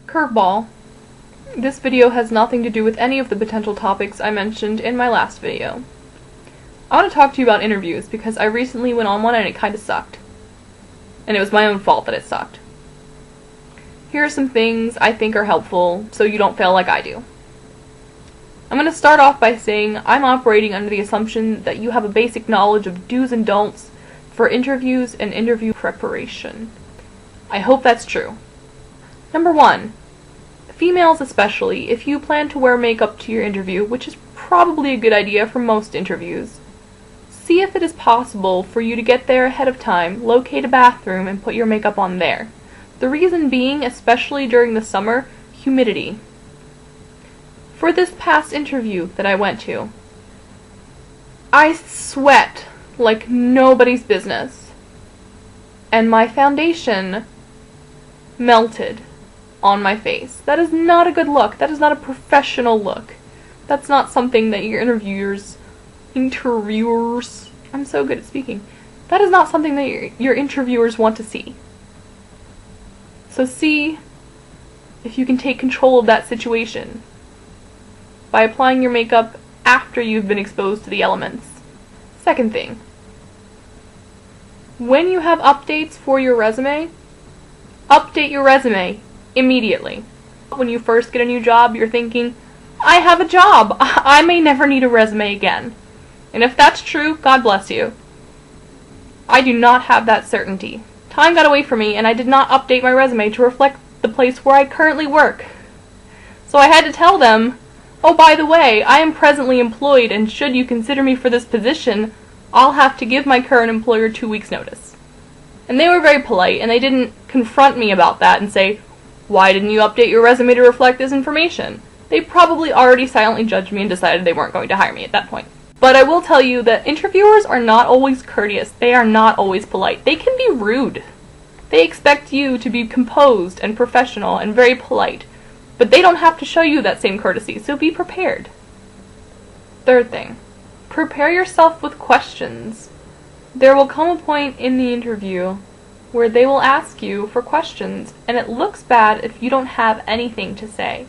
Curveball. This video has nothing to do with any of the potential topics I mentioned in my last video. I want to talk to you about interviews because I recently went on one and it kinda sucked. And it was my own fault that it sucked. Here are some things I think are helpful so you don't fail like I do. I'm going to start off by saying I'm operating under the assumption that you have a basic knowledge of do's and don'ts for interviews and interview preparation. I hope that's true. Number 1. Females especially, if you plan to wear makeup to your interview, which is probably a good idea for most interviews, see if it is possible for you to get there ahead of time, locate a bathroom, and put your makeup on there. The reason being, especially during the summer, humidity. For this past interview that I went to, I sweat like nobody's business, and my foundation melted on my face. That is not a good look. That is not a professional look. That's not something that your interviewers, I'm so good at speaking. That is not something that your interviewers want to see. So see if you can take control of that situation by applying your makeup after you've been exposed to the elements. Second thing, when you have updates for your resume, update your resume immediately. When you first get a new job, you're thinking, I have a job, I may never need a resume again. And if that's true, God bless you. I do not have that certainty. Time got away from me and I did not update my resume to reflect the place where I currently work. So I had to tell them, oh, by the way, I am presently employed and should you consider me for this position, I'll have to give my current employer 2 weeks' notice. And they were very polite and they didn't confront me about that and say, why didn't you update your resume to reflect this information? They probably already silently judged me and decided they weren't going to hire me at that point. But I will tell you that interviewers are not always courteous. They are not always polite. They can be rude. They expect you to be composed and professional and very polite. But they don't have to show you that same courtesy, so be prepared. Third thing, prepare yourself with questions. There will come a point in the interview where they will ask you for questions, and it looks bad if you don't have anything to say.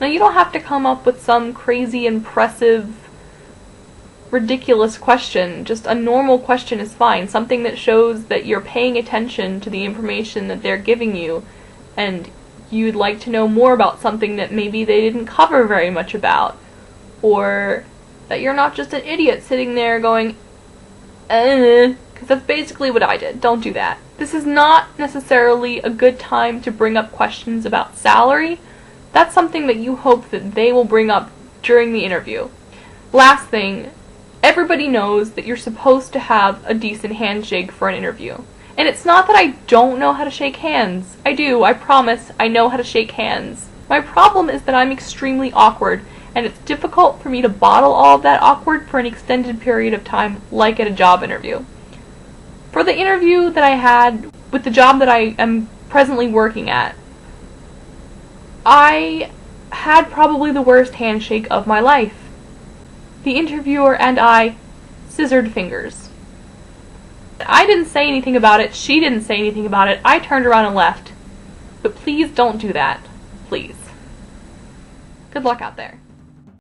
Now, you don't have to come up with some crazy, impressive, ridiculous question. Just a normal question is fine. Something that shows that you're paying attention to the information that they're giving you, and you'd like to know more about something that maybe they didn't cover very much about. Or that you're not just an idiot sitting there going, because that's basically what I did. Don't do that. This is not necessarily a good time to bring up questions about salary. That's something that you hope that they will bring up during the interview. Last thing, everybody knows that you're supposed to have a decent handshake for an interview. And it's not that I don't know how to shake hands. I do, I promise, I know how to shake hands. My problem is that I'm extremely awkward, and it's difficult for me to bottle all of that awkward for an extended period of time, like at a job interview. For the interview that I had with the job that I am presently working at, I had probably the worst handshake of my life. The interviewer and I scissored fingers. I didn't say anything about it, she didn't say anything about it, I turned around and left. But please don't do that. Please. Good luck out there.